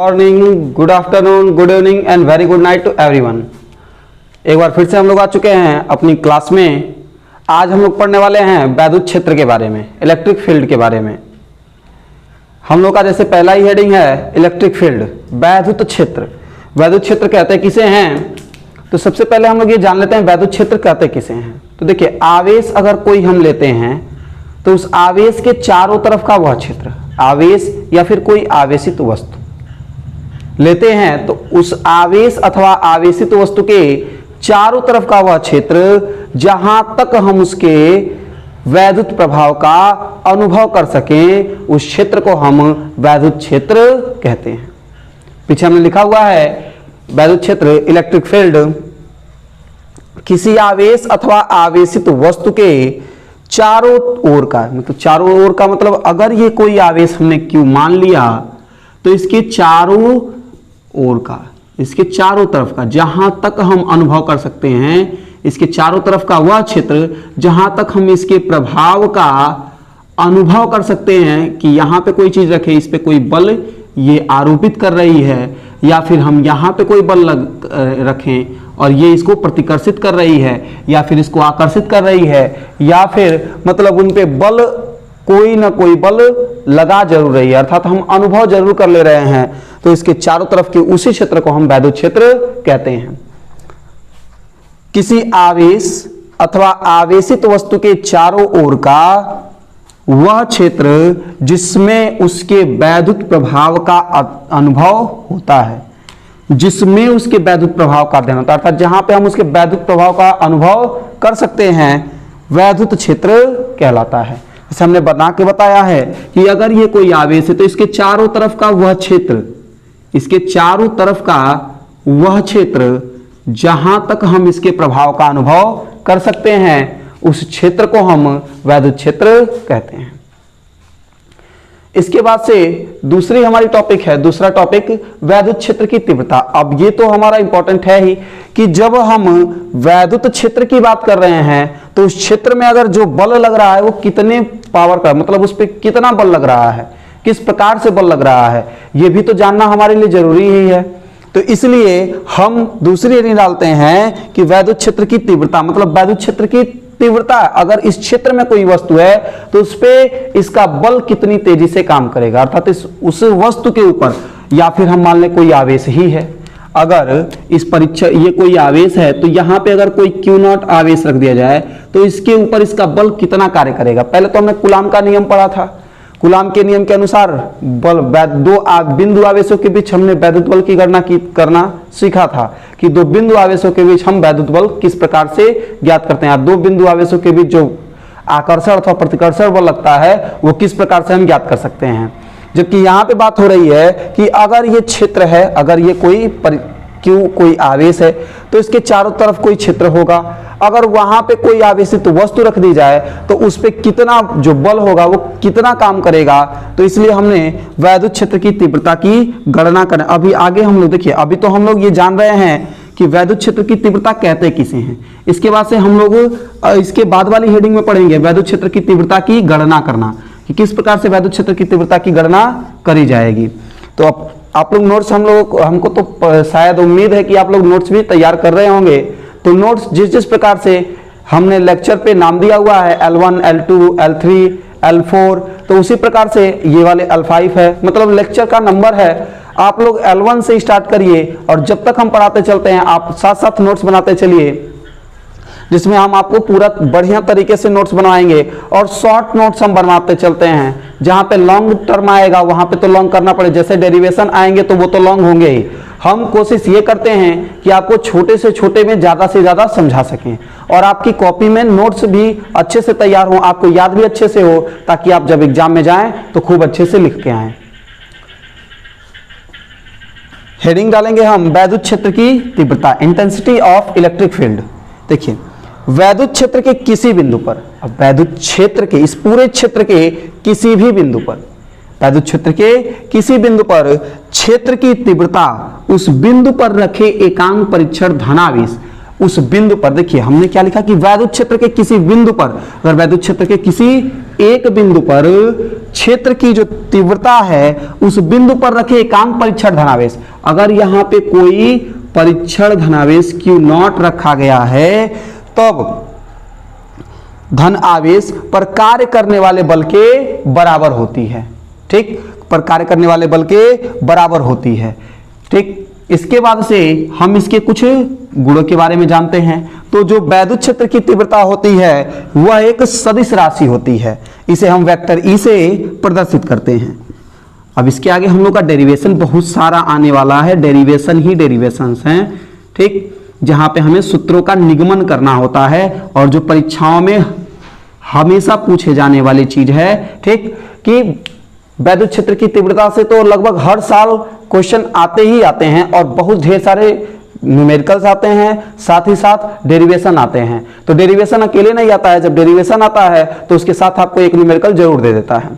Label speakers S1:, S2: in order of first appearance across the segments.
S1: Morning, good afternoon, good evening and very good night to everyone. एक बार फिर से हम लोग आ चुके हैं अपनी क्लास में। आज हम लोग पढ़ने वाले हैं वैद्युत क्षेत्र के बारे में, इलेक्ट्रिक फील्ड के बारे में। हम लोग का जैसे पहला ही हेडिंग है इलेक्ट्रिक फील्ड, वैद्युत क्षेत्र। वैद्युत क्षेत्र कहते किसे हैं? तो सबसे पहले हम लोग ये जान लेते हैं वैद्युत क्षेत्र कहते किसे हैं। तो देखिए, आवेश अगर कोई हम लेते हैं तो उस आवेश के चारों तरफ का वह क्षेत्र, आवेश या फिर कोई आवेशित वस्तु लेते हैं तो उस आवेश अथवा आवेशित वस्तु के चारों तरफ का वह क्षेत्र जहां तक हम उसके वैद्युत प्रभाव का अनुभव कर सकें, उस क्षेत्र को हम वैद्युत क्षेत्र कहते हैं। पीछे हमने लिखा हुआ है वैद्युत क्षेत्र, इलेक्ट्रिक फील्ड, किसी आवेश अथवा आवेशित वस्तु के चारों ओर का, मतलब चारों ओर का मतलब अगर ये कोई आवेश हमने Q मान लिया तो इसके चारों ओर का, इसके चारों तरफ का, जहां तक हम अनुभव कर सकते हैं, इसके चारों तरफ का वह क्षेत्र जहां तक हम इसके प्रभाव का अनुभव कर सकते हैं कि यहां पे कोई चीज रखे, इस पे कोई बल ये आरोपित कर रही है, या फिर हम यहाँ पे कोई बल रखें और ये इसको प्रतिकर्षित कर रही है, या फिर इसको आकर्षित कर रही है, या फिर मतलब उन पे बल, कोई ना कोई बल लगा जरूर रही है, अर्थात हम अनुभव जरूर कर ले रहे हैं, तो इसके चारों तरफ के उसी क्षेत्र को हम वैद्युत क्षेत्र कहते हैं। किसी आवेश अथवा आवेशित वस्तु के चारों ओर का वह क्षेत्र जिसमें उसके वैद्युत प्रभाव का अनुभव होता है, जिसमें उसके वैद्युत प्रभाव का अध्ययन होता है, अर्थात जहां पे हम उसके वैद्युत प्रभाव का अनुभव कर सकते हैं, वैद्युत क्षेत्र कहलाता है। जैसे हमने बना के बताया है कि अगर ये कोई आवेश है तो इसके चारों तरफ का वह क्षेत्र, इसके चारों तरफ का वह क्षेत्र जहां तक हम इसके प्रभाव का अनुभव कर सकते हैं, उस क्षेत्र को हम वैद्युत क्षेत्र कहते हैं। इसके बाद से दूसरी हमारी टॉपिक है, दूसरा टॉपिक वैद्युत क्षेत्र की तीव्रता। अब ये तो हमारा इंपॉर्टेंट है ही कि जब हम वैद्युत क्षेत्र की बात कर रहे हैं तो उस क्षेत्र में अगर जो बल लग रहा है वो कितने पावर का, मतलब उस पर कितना बल लग रहा है, किस प्रकार से बल लग रहा है, ये भी तो जानना हमारे लिए जरूरी ही है। तो इसलिए हम दूसरी हेडिंग डालते हैं कि वैद्युत क्षेत्र की तीव्रता, मतलब वैद्युत क्षेत्र की तीव्रता, अगर इस क्षेत्र में कोई वस्तु है तो उस पे इसका बल कितनी तेजी से काम करेगा, अर्थात उस वस्तु के ऊपर, या फिर हम मान लें कोई आवेश ही है, अगर इस परीक्षा ये कोई आवेश है तो यहाँ पे अगर कोई Q0 आवेश रख दिया जाए तो इसके ऊपर इसका बल कितना कार्य करेगा। पहले तो हमने कूलाम का नियम पढ़ा था, कूलाम के नियम के अनुसार बल दो बिंदु आवेशों के बीच हमने वैद्युत बल की गणना करना सीखा था कि दो बिंदु आवेशों के बीच हम वैद्युत बल किस प्रकार से ज्ञात करते हैं, दो बिंदु आवेशों के बीच जो आकर्षण अथवा प्रतिकर्षण बल लगता है वो किस प्रकार से हम ज्ञात कर सकते हैं। जबकि यहाँ पे बात हो रही है कि अगर ये क्षेत्र है, अगर ये कोई आवेश है तो इसके चारों तरफ कोई क्षेत्र होगा, अगर वहां पे कोई आवेशित वस्तु रख दी जाए तो उस पे कितना जो बल होगा वो कितना काम करेगा। तो इसलिए हमने वैद्युत क्षेत्र की तीव्रता की गणना करें। अभी आगे हम लोग देखिए, अभी तो हम लोग ये जान रहे हैं कि वैद्युत क्षेत्र की तीव्रता कहते किसे हैं। इसके बाद से हम लोग इसके बाद वाली हेडिंग में पढ़ेंगे वैद्युत क्षेत्र की तीव्रता की गणना करना, कि किस प्रकार से वैद्युत क्षेत्र की तीव्रता की गणना करी जाएगी। तो अब आप लोग नोट्स हमको तो शायद उम्मीद है कि आप लोग नोट्स भी तैयार कर रहे होंगे। तो नोट्स जिस प्रकार से हमने लेक्चर पे नाम दिया हुआ है L1, L2, L3, L4, तो उसी प्रकार से ये वाले L5 है, मतलब लेक्चर का नंबर है। आप लोग L1 से स्टार्ट करिए और जब तक हम पढ़ाते चलते हैं आप साथ साथ नोट्स बनाते चलिए, जिसमें हम आपको पूरा बढ़िया तरीके से नोट्स बनवाएंगे और शॉर्ट नोट्स हम बनवाते चलते हैं। जहां पे लॉन्ग टर्म आएगा वहां पे तो लॉन्ग करना पड़े, जैसे डेरिवेशन आएंगे तो वो तो लॉन्ग होंगे ही। हम कोशिश ये करते हैं कि आपको छोटे से छोटे में ज़्यादा से ज़्यादा समझा सकें और आपकी कॉपी में नोट्स भी अच्छे से तैयार हो, आपको याद भी अच्छे से हो, ताकि आप जब एग्जाम में जाएं तो खूब अच्छे से लिख के आएँ। हेडिंग डालेंगे हम वैद्युत क्षेत्र की तीव्रता, इंटेंसिटी ऑफ इलेक्ट्रिक फील्ड। देखिए, वैद्युत क्षेत्र के किसी बिंदु पर, अब वैद्युत क्षेत्र के इस पूरे क्षेत्र के किसी भी बिंदु पर, वैद्युत क्षेत्र के किसी बिंदु पर क्षेत्र की तीव्रता उस बिंदु पर रखे एकांक परीक्षण धनावेश, उस बिंदु पर, देखिए हमने क्या लिखा कि वैद्युत क्षेत्र के किसी बिंदु पर, अगर वैद्युत क्षेत्र के किसी एक बिंदु पर क्षेत्र की जो तीव्रता है उस बिंदु पर रखे एकांक परीक्षण धनावेश, अगर यहां पे कोई परीक्षण धनावेश Q0 रखा गया है तब धन आवेश पर कार्य करने वाले बल के बराबर होती है। ठीक, पर कार्य करने वाले बल के बराबर होती है। ठीक, इसके बाद से हम इसके कुछ गुणों के बारे में जानते हैं। तो जो वैद्युत क्षेत्र की तीव्रता होती है वह एक सदिश राशि होती है, इसे हम वेक्टर ई से प्रदर्शित करते हैं। अब इसके आगे हम लोग का डेरिवेशन बहुत सारा आने वाला है, डेरिवेशन ही डेरिवेशंस हैं। ठीक, जहां पे हमें सूत्रों का निगमन करना होता है और जो परीक्षाओं में हमेशा पूछे जाने वाली चीज है। ठीक, कि वैद्युत क्षेत्र की तीव्रता से तो लगभग हर साल क्वेश्चन आते ही आते हैं और बहुत ढेर सारे न्यूमेरिकल्स आते हैं, साथ ही साथ डेरिवेशन आते हैं। तो डेरिवेशन अकेले नहीं आता है, जब डेरिवेशन आता है तो उसके साथ आपको एक न्यूमेरिकल जरूर दे देता है।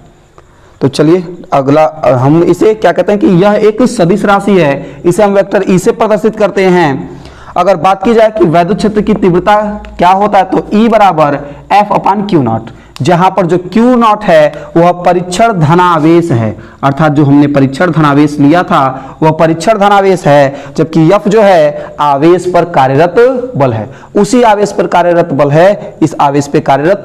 S1: तो चलिए अगला, हम इसे क्या कहते हैं कि यह एक सदिश राशि है, इसे हम वेक्टर ई से प्रदर्शित करते हैं। अगर बात की जाए कि वैद्युत क्षेत्र की तीव्रता क्या होता है तो E बराबर F/Q0, जहां पर जो Q0 है वह परीक्षण धनावेश है, अर्थात जो हमने परीक्षण धनावेश लिया था वह परीक्षण धनावेश है, जबकि F जो है आवेश पर कार्यरत बल है। उसी आवेश पर कार्यरत बल है, इस आवेश पे कार्यरत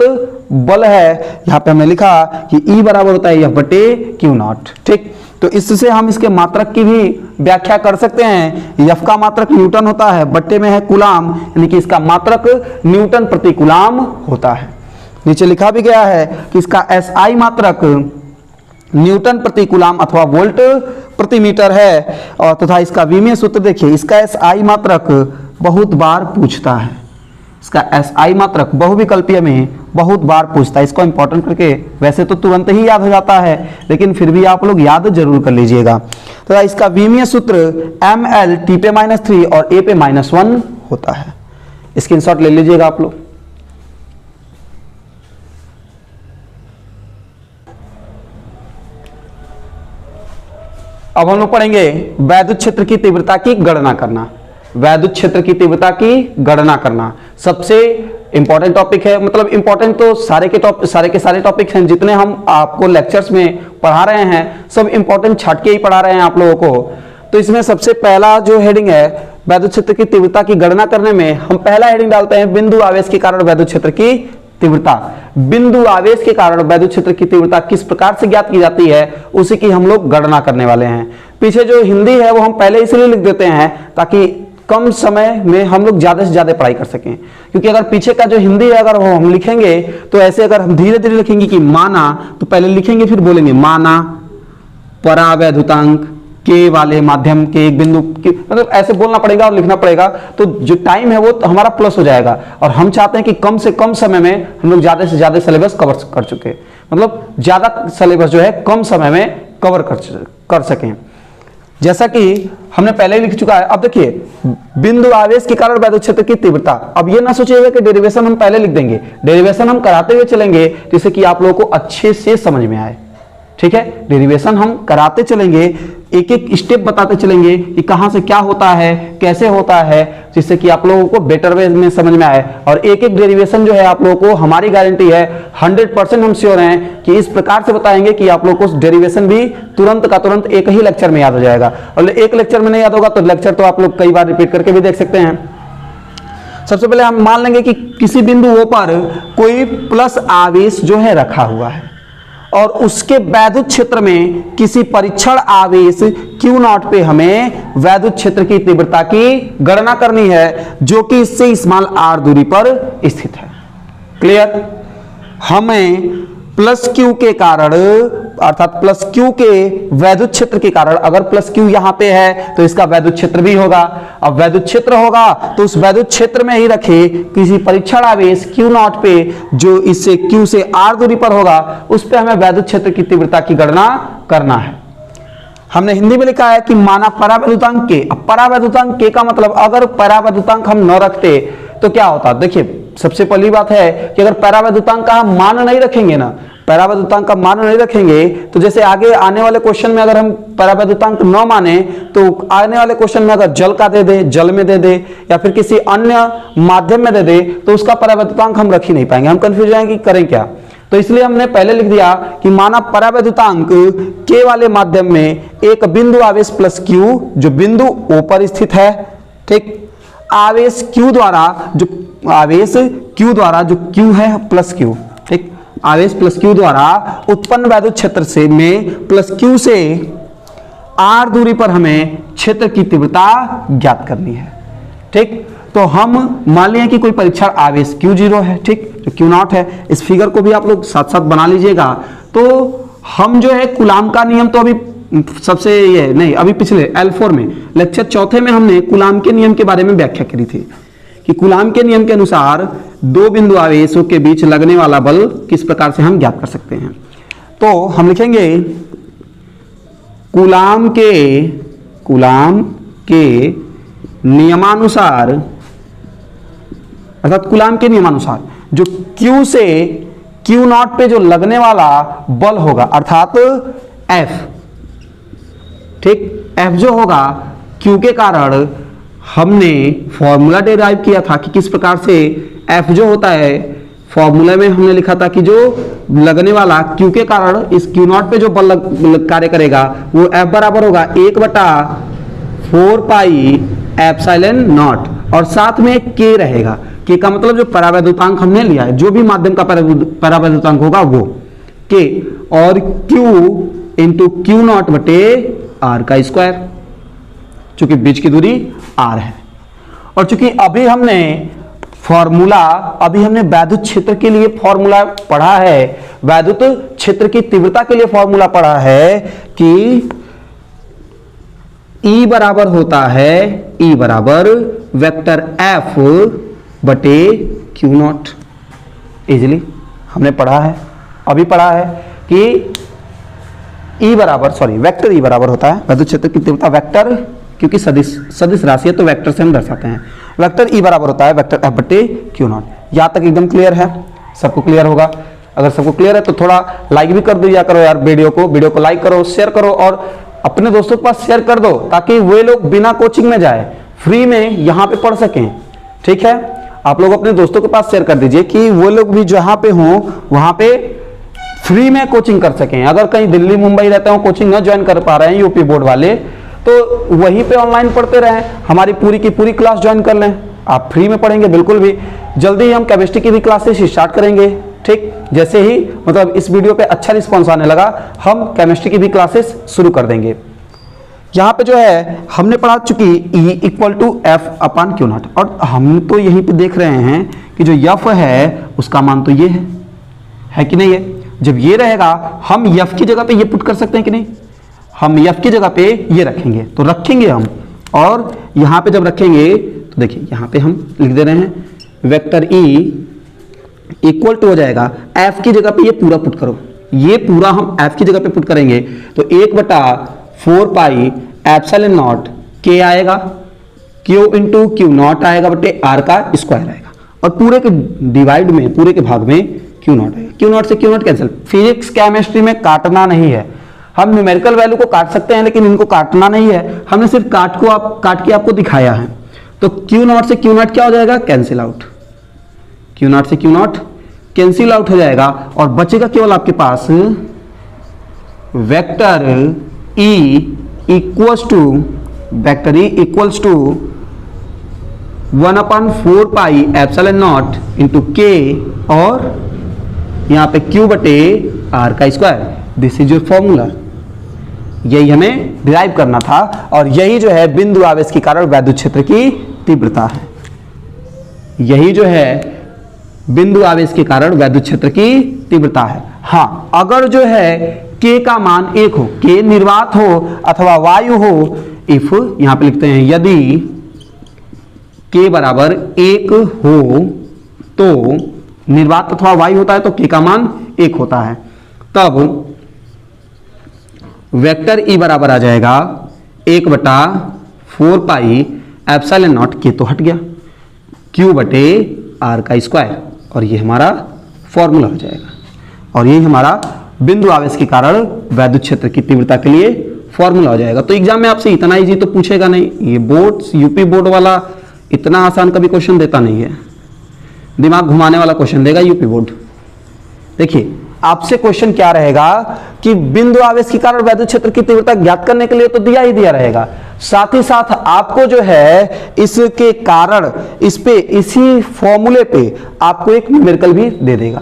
S1: बल है। यहां पे हमने लिखा कि E बराबर होता है F/Q0। ठीक, तो इससे हम इसके मात्रक की भी व्याख्या कर सकते हैं। F का मात्रक न्यूटन होता है, बट्टे में है कूलाम, यानी कि इसका मात्रक न्यूटन प्रति कूलाम होता है। नीचे लिखा भी गया है कि इसका SI मात्रक न्यूटन प्रति कूलाम अथवा वोल्ट प्रति मीटर है। और तथा इसका विमीय सूत्र देखिए, इसका SI मात्रक बहुत बार पूछता है, इसका SI मात्रक बहुविकल्पीय में बहुत बार पूछता है। इसको इंपॉर्टेंट करके वैसे तो तुरंत ही याद हो जाता है, लेकिन फिर भी आप लोग याद जरूर कर लीजिएगा। तो इसका विमीय सूत्र ml T/-3 और A/-1 होता है। स्क्रीनशॉट ले लीजिएगा आप लोग। अब हम लोग पढ़ेंगे वैद्युत क्षेत्र की तीव्रता की गणना करना। वैद्युत क्षेत्र की तीव्रता की गणना करना सबसे इंपॉर्टेंट टॉपिक है। मतलब इंपॉर्टेंट तो सारे के सारे टॉपिक्स हैं जितने हम आपको लेक्चर्स में पढ़ा रहे हैं, सब इंपॉर्टेंट छाट के ही पढ़ा रहे हैं आप लोगों को। तो इसमें सबसे पहला जो हेडिंग है वैद्युत क्षेत्र की तीव्रता की गणना करने में, हम पहला हेडिंग डालते हैं बिंदु आवेश के कारण वैद्युत क्षेत्र की तीव्रता। बिंदु आवेश के कारण वैद्युत क्षेत्र की तीव्रता किस प्रकार से ज्ञात की जाती है उसी की हम लोग गणना करने वाले हैं। पीछे जो हिंदी है वो हम पहले इसलिए लिख देते हैं ताकि कम समय में हम लोग ज्यादा से ज्यादा पढ़ाई कर सकें, क्योंकि अगर पीछे का जो हिंदी है अगर वो हम लिखेंगे तो ऐसे अगर हम धीरे धीरे लिखेंगे कि माना, तो पहले लिखेंगे फिर बोलेंगे माना परावैद्युतांक के वाले माध्यम के एक बिंदु की, मतलब ऐसे बोलना पड़ेगा और लिखना पड़ेगा। तो जो टाइम है वो तो हमारा प्लस हो जाएगा और हम चाहते हैं कि कम से कम समय में हम लोग ज्यादा से ज्यादा सिलेबस कवर कर चुके, मतलब ज्यादा सिलेबस जो है कम समय में कवर कर सकें, जैसा कि हमने पहले ही लिख चुका है। अब देखिए बिंदु आवेश के कारण वैद्युत क्षेत्र की तीव्रता। अब ये ना सोचिएगा कि डेरिवेशन हम पहले लिख देंगे, डेरिवेशन हम कराते हुए चलेंगे जिससे कि आप लोगों को अच्छे से समझ में आए। ठीक है, डेरिवेशन हम कराते चलेंगे, एक एक स्टेप बताते चलेंगे कि कहां से क्या होता है, कैसे होता है, जिससे कि आप लोगों को बेटर वे में समझ में आए। और एक एक डेरिवेशन जो है आप लोगों को हमारी गारंटी है 100% हम श्योर हैं कि इस प्रकार से बताएंगे कि आप लोगों को डेरिवेशन भी तुरंत का तुरंत एक ही लेक्चर में याद हो जाएगा। और एक लेक्चर में नहीं याद होगा तो लेक्चर तो आप लोग कई बार रिपीट करके भी देख सकते हैं। सबसे पहले हम मान लेंगे कि किसी बिंदु O पर कोई प्लस आवेश जो है रखा हुआ है और उसके वैद्युत क्षेत्र में किसी परीक्षण आवेश Q0 पे हमें वैद्युत क्षेत्र की तीव्रता की गणना करनी है, जो कि इससे स्मॉल r दूरी पर स्थित है। क्लियर? हमें प्लस Q के कारण अर्थात प्लस Q के वैद्युत क्षेत्र के कारण, अगर प्लस Q यहां पे है तो इसका वैद्युत क्षेत्र भी होगा। अब वैद्युत क्षेत्र होगा तो उस वैद्युत क्षेत्र में ही रखे किसी परीक्षण आवेश Q0 पे जो इससे Q से R दूरी पर होगा, उस पे हमें वैद्युत क्षेत्र की तीव्रता की गणना करना है। हमने हिंदी में लिखा है कि माना परावैद्युतांक के। अब परावैद्युतांक के का मतलब अगर परावैद्युतांक हम न रखते तो क्या होता। देखिए सबसे पहली बात है कि अगर परावैद्युतांक का हम मान नहीं रखेंगे ना, परावैद्युतांक का मान नहीं रखेंगे तो जैसे आगे आने वाले क्वेश्चन में अगर हम परावैद्युतांक न माने तो आने वाले क्वेश्चन में अगर जल का दे दे, जल में दे दे या फिर किसी अन्य माध्यम में दे दे तो उसका परावैद्युतांक हम रख ही नहीं पाएंगे, हम कंफ्यूज जाएंगे कि करें क्या। तो इसलिए हमने पहले लिख दिया कि माना परावैद्युतांक के वाले माध्यम में एक बिंदु आवेश प्लस क्यू जो बिंदु O पर स्थित है, ठीक, आवेश Q द्वारा जो Q है प्लस Q, ठीक, आवेश प्लस Q द्वारा उत्पन्न वैद्युत क्षेत्र से में प्लस Q से R दूरी पर हमें क्षेत्र की तीव्रता ज्ञात करनी है, ठीक। तो हम मान लिया कि कोई परीक्षण आवेश Q0 है, ठीक, जो Q0 है। इस फिगर को भी आप लोग साथ साथ बना लीजिएगा। तो हम जो है कूलाम का नियम तो अभी सबसे ये नहीं, अभी पिछले L4 में लेक्चर चौथे में हमने कूलाम के नियम के बारे में व्याख्या करी थी कि कूलाम के नियम के अनुसार दो बिंदु आवेशों के बीच लगने वाला बल किस प्रकार से हम ज्ञात कर सकते हैं। तो हम लिखेंगे कूलाम के नियमानुसार, अर्थात कूलाम के नियमानुसार जो Q से Q0 पे जो लगने वाला बल होगा अर्थात F, ठीक, F जो होगा Q के कारण हमने फॉर्मूला डिराइव किया था कि किस प्रकार से F जो होता है, फॉर्मूला में हमने लिखा था कि जो लगने वाला Q के कारण इस Q0 पे जो बल कार्य करेगा वो F बराबर होगा 1/4 पाई एप्सिलॉन नॉट, और साथ में K रहेगा। K का मतलब जो परावैद्युतांक हमने लिया है, जो भी माध्यम का परावैद्युतांक होगा वो K, और Q इंटू Q0 बटे R का स्क्वायर, चूंकि बीच की दूरी R है। और चूंकि अभी हमने वैद्युत क्षेत्र के लिए फॉर्मूला पढ़ा है, वैद्युत क्षेत्र की तीव्रता के लिए फॉर्मूला पढ़ा है कि E बराबर होता है, E बराबर वेक्टर F बटे Q0। इजिली हमने पढ़ा है, अभी पढ़ा है कि वेक्टर E बराबर होता है वैद्युत क्षेत्र की तीव्रता, वेक्टर क्योंकि सदिश राशि है तो वेक्टर से हम दर्शाते हैं। वेक्टर E बराबर होता है वेक्टर F बटे Q0। यहाँ तक एकदम क्लियर है, सबको क्लियर होगा। अगर सबको क्लियर है तो थोड़ा लाइक भी कर दिया करो यार वीडियो को लाइक करो, शेयर करो और अपने दोस्तों के पास शेयर कर दो ताकि वे लोग बिना कोचिंग में जाए फ्री में यहाँ पे पढ़ सकें, ठीक है। आप लोग अपने दोस्तों के पास शेयर कर दीजिए कि वो लोग भी जहाँ पे हों वहाँ पे फ्री में कोचिंग कर सकें। अगर कहीं दिल्ली मुंबई रहते हो, कोचिंग न ज्वाइन कर पा रहे हैं यूपी बोर्ड वाले, तो वहीं पे ऑनलाइन पढ़ते रहें, हमारी पूरी की पूरी क्लास ज्वाइन कर लें, आप फ्री में पढ़ेंगे बिल्कुल भी। जल्दी ही हम केमिस्ट्री की भी क्लासेस स्टार्ट करेंगे, ठीक। जैसे ही मतलब इस वीडियो पे अच्छा रिस्पॉन्स आने लगा हम केमिस्ट्री की भी क्लासेस शुरू कर देंगे। यहाँ पे जो है हमने पढ़ा चुकी E equal to F upon Q0, और हम तो यहीं पे देख रहे हैं कि जो F है उसका मान तो ये है कि नहीं है। जब ये रहेगा हम F की जगह पे ये पुट कर सकते हैं कि नहीं, हम F की जगह पे ये रखेंगे तो रखेंगे हम, और यहाँ पे जब रखेंगे तो देखिए यहाँ पे हम लिख दे रहे हैं वेक्टर E इक्वल टू हो जाएगा F की जगह पे ये पूरा पुट करो, ये पूरा हम F की जगह पे पुट करेंगे तो 1/4 पाई एप्सिलॉन नॉट K आएगा, Q इंटू Q0 आएगा बटे R का स्क्वायर आएगा, और पूरे के डिवाइड में, पूरे के भाग में Q0 आएगा। Q0 से Q0 कैंसिल। फिजिक्स केमिस्ट्री में काटना नहीं है, हम न्यूमेरिकल वैल्यू को काट सकते हैं लेकिन इनको काटना नहीं है, हमने सिर्फ काट के आपको दिखाया है। तो Q0 से Q0 क्या हो जाएगा, कैंसिल आउट, Q0 से Q0 कैंसिल आउट हो जाएगा, और बचेगा केवल आपके पास vector E equals to 1/4 pi epsilon naught into K, और यहाँ पे Q बटे R का square. This is your formula, यही हमें डिराइव करना था, और यही जो है बिंदु आवेश के कारण वैद्युत क्षेत्र की तीव्रता है। यही जो है बिंदु आवेश के कारण वैद्युत क्षेत्र की तीव्रता है। हाँ, अगर जो है K का मान 1 हो, K निर्वात हो अथवा वायु हो, इफ यहां पे लिखते हैं यदि K बराबर 1 हो तो निर्वात अथवा वायु होता है तो K का मान 1 होता है, तब वेक्टर E बराबर आ जाएगा 1/4 पाई एप्सिलॉन नॉट, K तो हट गया, Q बटे R का स्क्वायर, और ये हमारा फॉर्मूला हो जाएगा, और यही हमारा बिंदु आवेश के कारण वैद्युत क्षेत्र की तीव्रता के लिए फॉर्मूला हो जाएगा। तो एग्जाम में आपसे इतना इजी तो पूछेगा नहीं, ये बोर्ड यूपी बोर्ड वाला इतना आसान कभी क्वेश्चन देता नहीं है, दिमाग घुमाने वाला क्वेश्चन देगा यूपी बोर्ड, देखिए आपसे क्वेश्चन क्या रहेगा कि बिंदु आवेश के कारण वैद्युत क्षेत्र की तीव्रता ज्ञात करने के लिए तो दिया ही दिया रहेगा, साथ ही साथ आपको जो है इसके कारण इस पे इसी फॉर्मूले पे आपको एक न्यूमेरिकल भी दे देगा।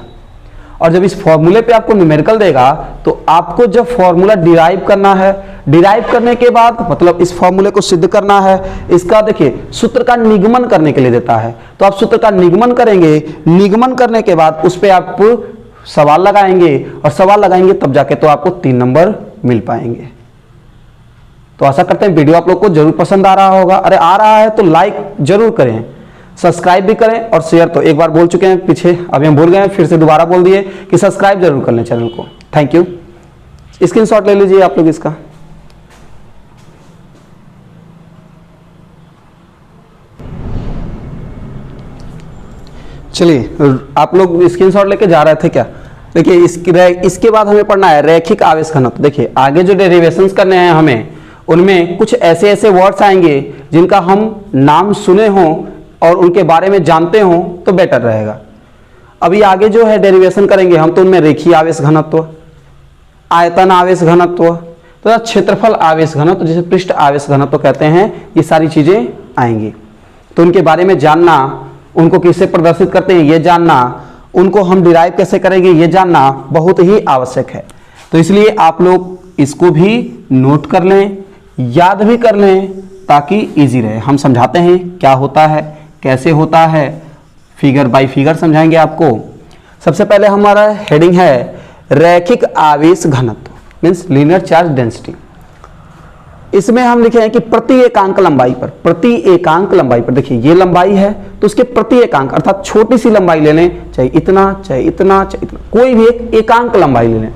S1: और जब इस फॉर्मूले पे आपको न्यूमेरिकल देगा तो आपको जब फॉर्मूला डिराइव करना है, डिराइव करने के बाद मतलब इस फॉर्मूले को सिद्ध करना है, इसका देखिए सूत्र का निगमन करने के लिए देता है, तो आप सूत्र का निगमन करेंगे, निगमन करने के बाद उस पर आप सवाल लगाएंगे और सवाल लगाएंगे तब जाके तो आपको 3 नंबर मिल पाएंगे। तो आशा करते हैं वीडियो आप लोग को जरूर पसंद आ रहा होगा। अरे आ रहा है तो लाइक जरूर करें, सब्सक्राइब भी करें और शेयर तो एक बार बोल चुके हैं पीछे, अभी हम भूल गए फिर से दोबारा बोल दिए कि सब्सक्राइब जरूर कर लें चैनल को। Thank you. स्क्रीनशॉट ले लीजिए आप लोग इसका। चलिए आप लोग स्क्रीनशॉट लेके जा रहे थे क्या? देखिए इसके बाद हमें पढ़ना है रैखिक आवेश घनत्व। देखिए आगे जो डेरिवेशंस करने हैं हमें, उनमें कुछ ऐसे ऐसे वर्ड्स आएंगे जिनका हम नाम सुने हों और उनके बारे में जानते हों तो बेटर रहेगा। अभी आगे जो है डेरिवेशन करेंगे हम तो उनमें रेखीय आवेश घनत्व, आयतन आवेश घनत्व, तो क्षेत्रफल आवेश घनत्व जिसे पृष्ठ आवेश घनत्व कहते हैं, ये सारी चीजें आएंगी। तो उनके बारे में जानना, उनको किससे प्रदर्शित करते हैं ये जानना, उनको हम डिराइव कैसे करेंगे ये जानना बहुत ही आवश्यक है। तो इसलिए आप लोग इसको भी नोट कर लें, याद भी कर लें ताकि इजी रहे। हम समझाते हैं क्या होता है, कैसे होता है, फिगर बाय फिगर समझाएंगे आपको। सबसे पहले हमारा हेडिंग है रैखिक आवेश घनत्व, मीन्स लीनियर चार्ज डेंसिटी। इसमें हम लिखे हैं कि प्रति एकांक लंबाई पर, प्रति एकांक लंबाई पर, देखिए ये लंबाई है तो उसके प्रति एकांक अर्थात छोटी सी लंबाई ले लें, चाहे इतना चाहे इतना चाहे इतना, कोई भी एक एकांक लंबाई ले लें,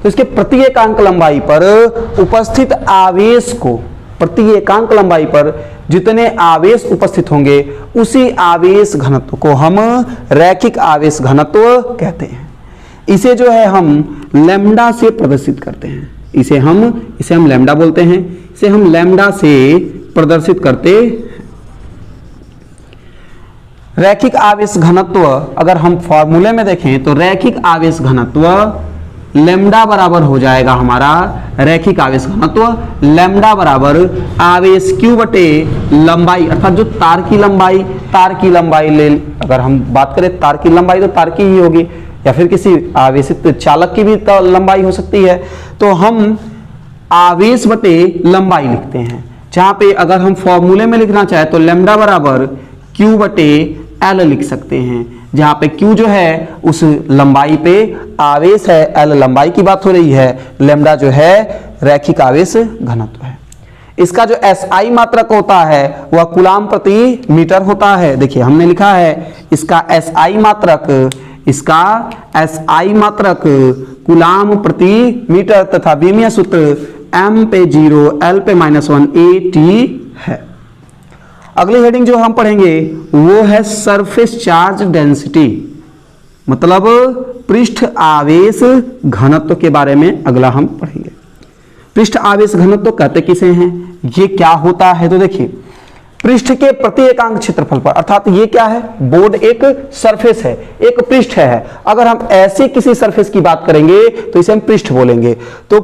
S1: तो इसके प्रति एकांक लंबाई पर उपस्थित आवेश को, प्रति एकांक लंबाई पर जितने आवेश उपस्थित होंगे उसी आवेश घनत्व को हम रैखिक आवेश घनत्व कहते हैं। इसे जो है हम लैम्डा से प्रदर्शित करते हैं, इसे हम लैम्डा बोलते हैं, इसे हम लैम्डा से प्रदर्शित करते हैं। रैखिक आवेश घनत्व अगर हम फॉर्मूले में देखें तो रैखिक आवेश घनत्व लैम्डा बराबर हो जाएगा हमारा रैखिक आवेश घनत्व लैम्डा बराबर आवेश क्यू बटे लंबाई, अर्थात जो तार की लंबाई ले, अगर हम बात करें तार की लंबाई तो तार की ही होगी या फिर किसी आवेशित चालक की भी तो लंबाई हो सकती है, तो हम आवेश बटे लंबाई लिखते हैं। जहां पे अगर हम फॉर्मूले में लिखना चाहे तो लैम्डा बराबर क्यू बटे एल लिख सकते हैं, जहां पे क्यू जो है उस लंबाई पे आवेश है, एल लंबाई की बात हो रही है, लैम्डा जो है रैखिक आवेश घनत्व है। इसका जो एसआई मात्रक होता है वह कूलाम प्रति मीटर होता है। देखिए हमने लिखा है इसका एसआई मात्रक कूलाम प्रति मीटर तथा विमीय सूत्र m पे 0 l पे -1 AT है। अगली हेडिंग जो हम पढ़ेंगे वो है सरफेस चार्ज डेंसिटी, मतलब पृष्ठ आवेश घनत्व के बारे में अगला हम पढ़ेंगे। पृष्ठ आवेश घनत्व कहते किसे हैं, ये क्या होता है, तो देखिए पृष्ठ के प्रति एकांक क्षेत्रफल पर, अर्थात ये क्या है, बोर्ड एक सरफेस है, एक पृष्ठ है। अगर हम ऐसे किसी सरफेस की बात करेंगे तो इसे हम पृष्ठ बोलेंगे। तो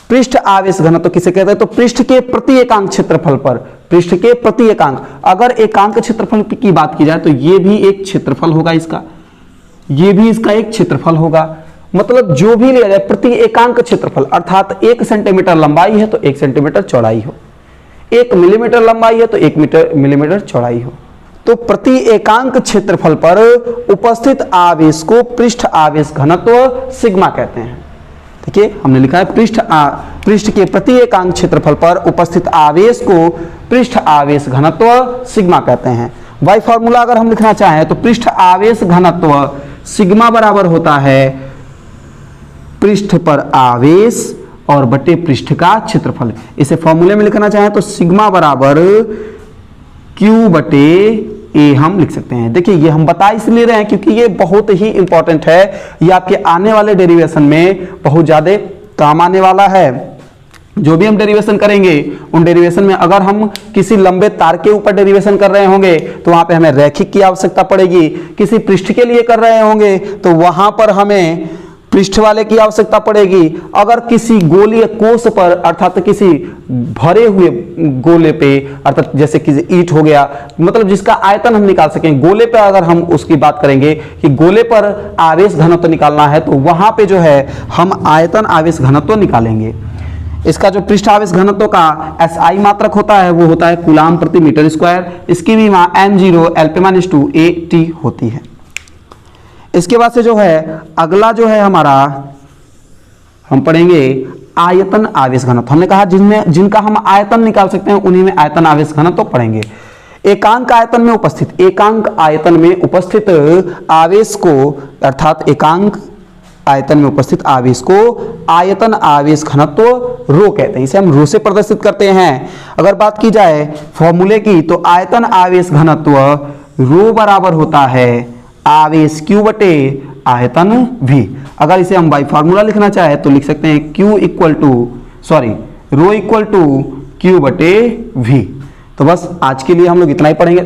S1: पृष्ठ आवेश घनत्व किसे कहते हैं, तो पृष्ठ के प्रति एकांक क्षेत्रफल पर, पृष्ठ के प्रति एकांक, अगर एकांक क्षेत्रफल की बात की जाए तो ये भी एक क्षेत्रफल होगा इसका, ये भी इसका एक क्षेत्रफल होगा। मतलब जो भी लिया जाए प्रति एकांक क्षेत्रफल, अर्थात 1 सेंटीमीटर लंबाई है तो 1 सेंटीमीटर चौड़ाई हो, 1 मिलीमीटर लंबाई है तो 1 मिलीमीटर चौड़ाई हो, तो प्रति एकांक क्षेत्रफल पर उपस्थित आवेश को पृष्ठ आवेश घनत्व सिग्मा कहते हैं। देखिए हमने लिखा है पृष्ठ के प्रति एकांक क्षेत्रफल पर उपस्थित आवेश को पृष्ठ आवेश घनत्व सिग्मा कहते हैं। वाई फॉर्मूला अगर हम लिखना चाहें तो पृष्ठ आवेश घनत्व सिग्मा बराबर होता है पृष्ठ पर आवेश और बटे पृष्ठ का क्षेत्रफल। इसे फॉर्मूले में लिखना चाहें तो सिग्मा बराबर क्यू बटे ए हम लिख सकते हैं। देखिए ये हम बता इसलिए रहे हैं क्योंकि ये बहुत ही इंपॉर्टेंट है, ये आपके आने वाले डेरिवेशन में बहुत ज्यादा काम आने वाला है। जो भी हम डेरिवेशन करेंगे उन डेरिवेशन में अगर हम किसी लंबे तार के ऊपर डेरिवेशन कर रहे होंगे तो वहां पे हमें रैखिक की आवश्यकता पड़ेगी, किसी पृष्ठ के लिए कर रहे होंगे तो वहां पर हमें पृष्ठ वाले की आवश्यकता पड़ेगी, अगर किसी गोलीय कोष पर अर्थात किसी भरे हुए गोले पे अर्थात जैसे किसी ईंट हो गया, मतलब जिसका आयतन हम निकाल सकें, गोले पे अगर हम उसकी बात करेंगे कि गोले पर आवेश घनत्व निकालना है तो वहां पे जो है हम आयतन आवेश घनत्व निकालेंगे। इसका जो पृष्ठ आवेश घनत्व का SI मात्रक होता है वो होता है कूलाम प्रति मीटर स्क्वायर, इसकी भी m0 Lp-2 AT होती है। इसके बाद से जो है अगला जो है हमारा हम पढ़ेंगे आयतन आवेश घनत्व। हमने कहा जिनका हम आयतन निकाल सकते हैं उन्हीं में आयतन आवेश घनत्व पढ़ेंगे। एकांक आयतन में उपस्थित आवेश को अर्थात एकांक आयतन में उपस्थित आवेश को आयतन आवेश घनत्व रो कहते हैं, इसे हम रो से प्रदर्शित करते हैं। अगर बात की जाए फॉर्मूले की तो आयतन आवेश घनत्व रो बराबर होता है आवेश Q बटे आयतन V। अगर इसे हम बाई फार्मूला लिखना चाहे तो लिख सकते हैं रो इक्वल टू Q बटे V। तो बस आज के लिए हम लोग इतना ही पढ़ेंगे।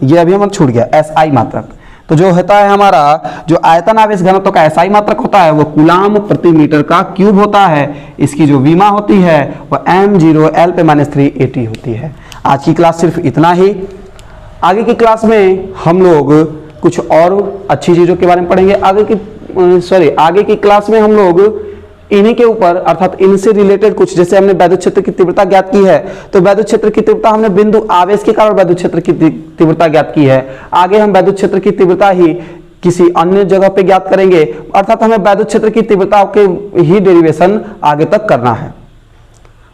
S1: ये अभी हम छूट गया SI मात्रक। तो जो होता है हमारा जो आयतन आवेश घनत्व का SI मात्रक होता है वो कूलाम प्रति मीटर का क्यूब होता है, इसकी जो विमा होती है वो m0 Lp-3 AT होती है। आज की क्लास सिर्फ इतना ही। आगे की क्लास में हम लोग कुछ और अच्छी चीज़ों के बारे में पढ़ेंगे। आगे की क्लास में हम लोग इन्हीं के ऊपर अर्थात इनसे रिलेटेड कुछ, जैसे हमने वैद्युत क्षेत्र की तीव्रता ज्ञात की है तो वैद्युत क्षेत्र की तीव्रता हमने बिंदु आवेश के कारण वैद्युत क्षेत्र की तीव्रता ज्ञात की है। आगे हम वैद्युत क्षेत्र की तीव्रता ही किसी अन्य जगह पे ज्ञात करेंगे, अर्थात हमें वैद्युत क्षेत्र की तीव्रता के ही डेरिवेशन आगे तक करना है।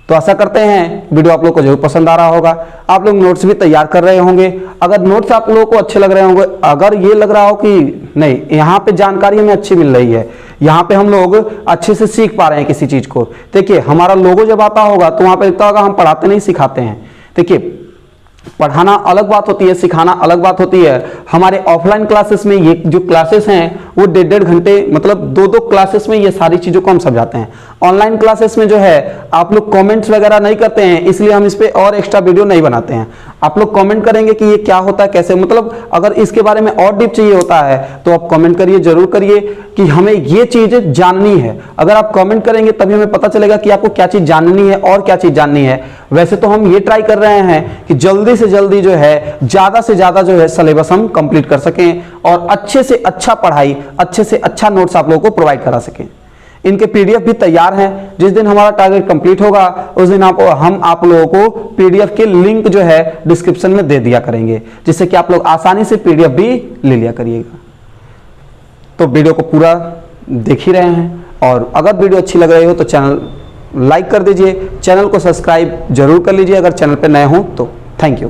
S1: तो आशा करते हैं वीडियो आप लोग को जरूर पसंद आ रहा होगा। आप लोग नोट्स भी तैयार कर रहे होंगे। अगर नोट्स आप लोगों को अच्छे लग रहे होंगे, अगर ये लग रहा हो कि नहीं यहाँ पे जानकारी हमें अच्छी मिल रही है, यहाँ पे हम लोग अच्छे से सीख पा रहे हैं किसी चीज को, देखिए हमारा लोगो जब आता होगा तो वहां पे लिखता होगा हम पढ़ाते नहीं सिखाते हैं। देखिए पढ़ाना अलग बात होती है, सिखाना अलग बात होती है। हमारे ऑफलाइन क्लासेस में ये जो क्लासेस हैं वो 1.5 घंटे मतलब 2 क्लासेस में ये सारी चीज़ों को हम समझाते हैं। ऑनलाइन क्लासेस में जो है आप लोग कमेंट्स वगैरह नहीं करते हैं, इसलिए हम इस पे और एक्स्ट्रा वीडियो नहीं बनाते हैं। आप लोग कमेंट करेंगे कि ये क्या होता है, कैसे, मतलब अगर इसके बारे में और डीप चाहिए होता है तो आप कमेंट करिए, जरूर करिए कि हमें ये चीज़ जाननी है। अगर आप कमेंट करेंगे तभी हमें पता चलेगा कि आपको क्या चीज़ जाननी है और क्या चीज़ जाननी है। वैसे तो हम ये ट्राई कर रहे हैं कि जल्दी से जल्दी जो है ज़्यादा से ज़्यादा जो है सिलेबस हम कंप्लीट कर सकें और अच्छे से अच्छा पढ़ाई, अच्छे से अच्छा नोट्स आप लोगों को प्रोवाइड करा सकें। इनके पीडीएफ भी तैयार हैं। जिस दिन हमारा टारगेट कंप्लीट होगा उस दिन हम आप लोगों को पीडीएफ के लिंक जो है डिस्क्रिप्शन में दे दिया करेंगे, जिससे कि आप लोग आसानी से पीडीएफ भी ले लिया करिएगा। तो वीडियो को पूरा देख ही रहे हैं और अगर वीडियो अच्छी लग रही हो तो चैनल लाइक कर दीजिए, चैनल को सब्सक्राइब जरूर कर लीजिए अगर चैनल पर नए हो तो। Thank you.